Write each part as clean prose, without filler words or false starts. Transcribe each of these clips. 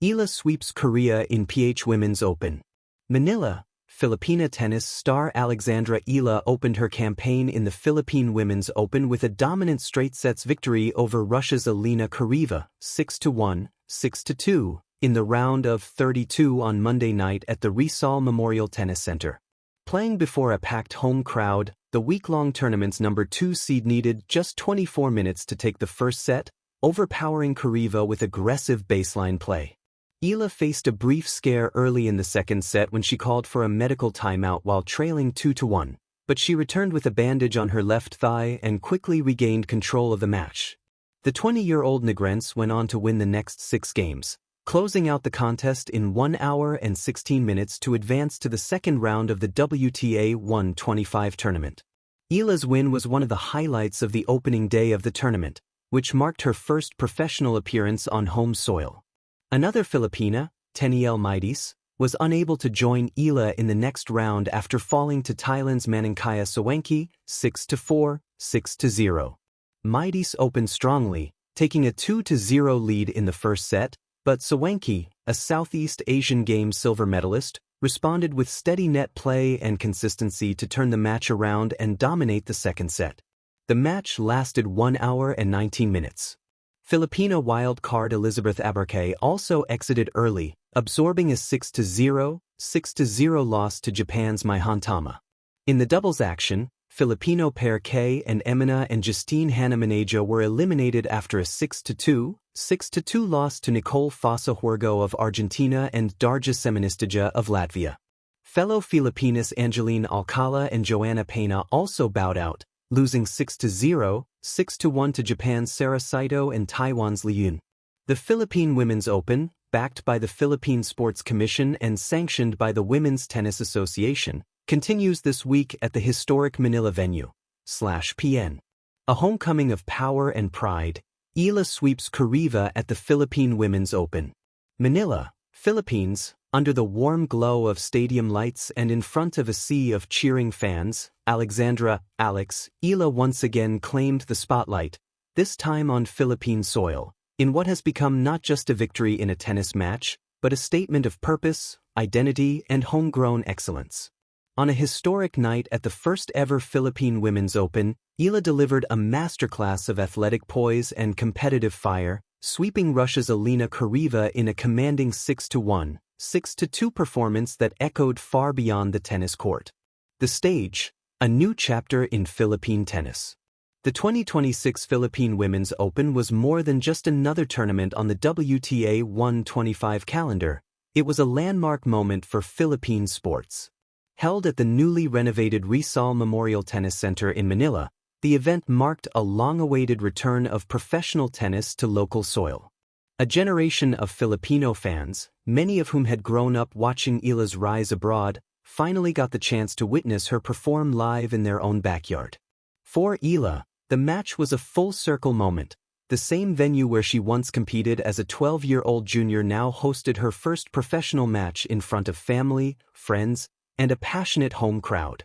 Eala sweeps Charaeya in PH Women's Open. Manila, Filipina tennis star Alexandra Eala opened her campaign in the Philippine Women's Open with a dominant straight-sets victory over Russia's Eala Charaeya, 6-1, 6-2, in the round of 32 on Monday night at the Rizal Memorial Tennis Center. Playing before a packed home crowd, the week-long tournament's number 2 seed needed just 24 minutes to take the first set, overpowering Charaeya with aggressive baseline play. Eala faced a brief scare early in the second set when she called for a medical timeout while trailing 2-1, but she returned with a bandage on her left thigh and quickly regained control of the match. The 20-year-old Negrense went on to win the next 6 games, closing out the contest in 1 hour and 16 minutes to advance to the second round of the WTA 125 tournament. Eala's win was one of the highlights of the opening day of the tournament, which marked her first professional appearance on home soil. Another Filipina, Teniel Maitis, was unable to join Eala in the next round after falling to Thailand's Manangkaya Sawenki, 6-4, 6-0. Maitis opened strongly, taking a 2-0 lead in the first set, but Sawenki, a Southeast Asian Games silver medalist, responded with steady net play and consistency to turn the match around and dominate the second set. The match lasted 1 hour and 19 minutes. Filipina wild card Elizabeth Abarque also exited early, absorbing a 6-0, 6-0 loss to Japan's Mai Hantama. In the doubles action, Filipino pair Kay and Emina and Justine Hanna-Maneja were eliminated after a 6-2, 6-2 loss to Nicole Fossa Huergo of Argentina and Darja Seministija of Latvia. Fellow Filipinas Angeline Alcala and Joanna Pena also bowed out, losing 6-0, 6-1 to Japan's Sarah Saito and Taiwan's Li Yun. The Philippine Women's Open, backed by the Philippine Sports Commission and sanctioned by the Women's Tennis Association, continues this week at the historic Manila venue, /PN. A homecoming of power and pride, Eala sweeps Charaeya at the Philippine Women's Open. Manila, Philippines, under the warm glow of stadium lights and in front of a sea of cheering fans, Alexandra, Alex, Eala once again claimed the spotlight, this time on Philippine soil, in what has become not just a victory in a tennis match, but a statement of purpose, identity, and homegrown excellence. On a historic night at the first-ever Philippine Women's Open, Eala delivered a masterclass of athletic poise and competitive fire, sweeping Russia's Eala Charaeya in a commanding 6-1, 6-2 performance that echoed far beyond the tennis court. The stage, a new chapter in Philippine tennis. The 2026 Philippine Women's Open was more than just another tournament on the WTA 125 calendar. It was a landmark moment for Philippine sports. Held at the newly renovated Rizal Memorial Tennis Center in Manila, the event marked a long-awaited return of professional tennis to local soil. A generation of Filipino fans, many of whom had grown up watching Eala's rise abroad, finally got the chance to witness her perform live in their own backyard. For Eala, the match was a full-circle moment. The same venue where she once competed as a 12-year-old junior now hosted her first professional match in front of family, friends, and a passionate home crowd.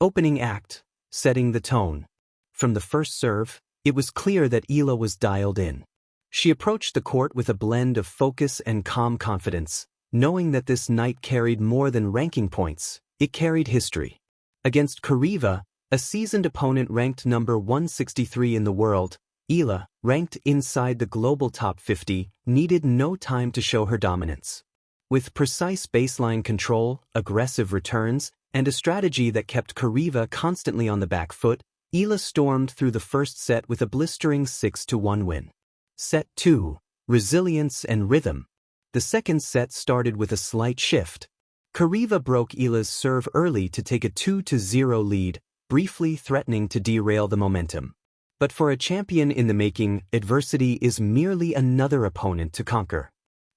Opening act, setting the tone. From the first serve, it was clear that Eala was dialed in. She approached the court with a blend of focus and calm confidence, knowing that this night carried more than ranking points, it carried history. Against Charaeya, a seasoned opponent ranked number 163 in the world, Eala, ranked inside the global top 50, needed no time to show her dominance. With precise baseline control, aggressive returns, and a strategy that kept Charaeya constantly on the back foot, Eala stormed through the first set with a blistering 6-1 win. Set 2, resilience and rhythm. The second set started with a slight shift. Charaeya broke Eala's serve early to take a 2-0 lead, briefly threatening to derail the momentum. But for a champion in the making, adversity is merely another opponent to conquer.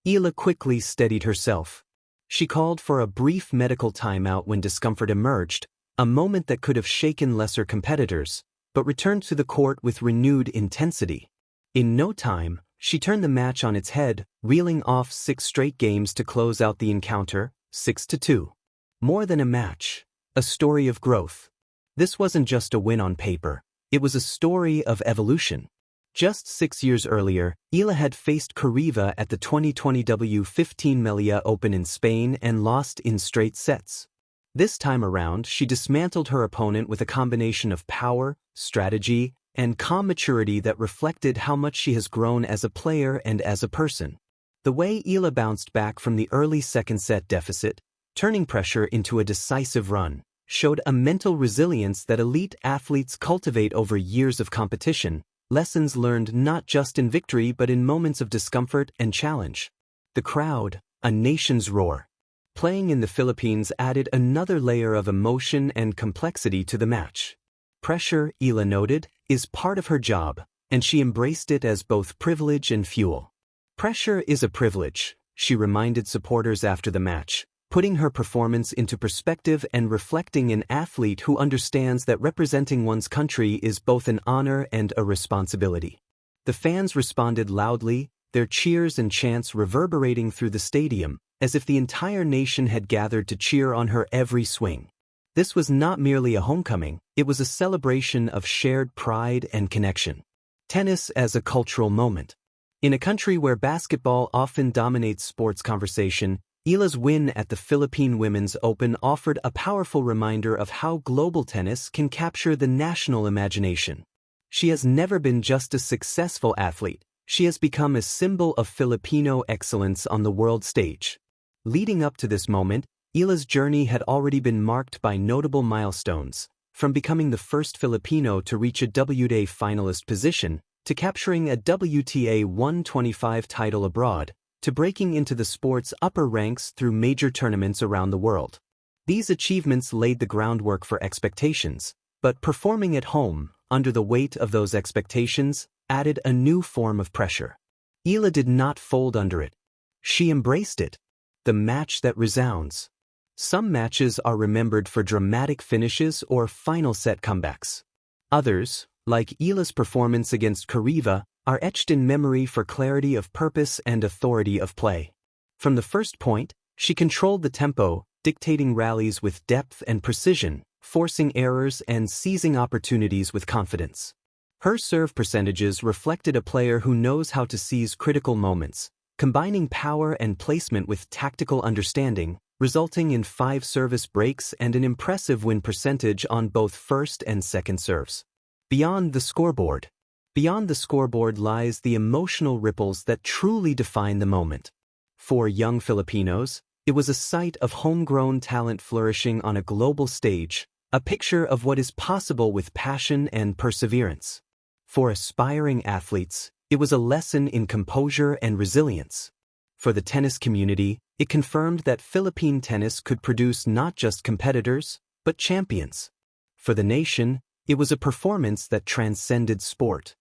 Eala quickly steadied herself. She called for a brief medical timeout when discomfort emerged, a moment that could have shaken lesser competitors, but returned to the court with renewed intensity. In no time, she turned the match on its head, reeling off 6 straight games to close out the encounter, 6-2. More than a match, a story of growth. This wasn't just a win on paper, it was a story of evolution. Just 6 years earlier, Eala had faced Charaeya at the 2020 W15 Melia Open in Spain and lost in straight sets. This time around, she dismantled her opponent with a combination of power, strategy, and calm maturity that reflected how much she has grown as a player and as a person. The way Eala bounced back from the early second-set deficit, turning pressure into a decisive run, showed a mental resilience that elite athletes cultivate over years of competition, lessons learned not just in victory but in moments of discomfort and challenge. The crowd, a nation's roar, playing in the Philippines added another layer of emotion and complexity to the match. Pressure, Eala noted, is part of her job, and she embraced it as both privilege and fuel. Pressure is a privilege, she reminded supporters after the match, putting her performance into perspective and reflecting an athlete who understands that representing one's country is both an honor and a responsibility. The fans responded loudly, their cheers and chants reverberating through the stadium, as if the entire nation had gathered to cheer on her every swing. This was not merely a homecoming, it was a celebration of shared pride and connection. Tennis as a cultural moment. In a country where basketball often dominates sports conversation, Eala's win at the Philippine Women's Open offered a powerful reminder of how global tennis can capture the national imagination. She has never been just a successful athlete, she has become a symbol of Filipino excellence on the world stage. Leading up to this moment, Eala's journey had already been marked by notable milestones, from becoming the first Filipino to reach a WTA finalist position, to capturing a WTA 125 title abroad, to breaking into the sport's upper ranks through major tournaments around the world. These achievements laid the groundwork for expectations, but performing at home, under the weight of those expectations, added a new form of pressure. Eala did not fold under it. She embraced it. The match that resounds. Some matches are remembered for dramatic finishes or final set comebacks. Others, like Eala's performance against Charaeya, are etched in memory for clarity of purpose and authority of play. From the first point, she controlled the tempo, dictating rallies with depth and precision, forcing errors and seizing opportunities with confidence. Her serve percentages reflected a player who knows how to seize critical moments, combining power and placement with tactical understanding, resulting in 5 service breaks and an impressive win percentage on both first and second serves. Beyond the scoreboard. Beyond the scoreboard lies the emotional ripples that truly define the moment. For young Filipinos, it was a sight of homegrown talent flourishing on a global stage, a picture of what is possible with passion and perseverance. For aspiring athletes, it was a lesson in composure and resilience. For the tennis community, it confirmed that Philippine tennis could produce not just competitors, but champions. For the nation, it was a performance that transcended sport.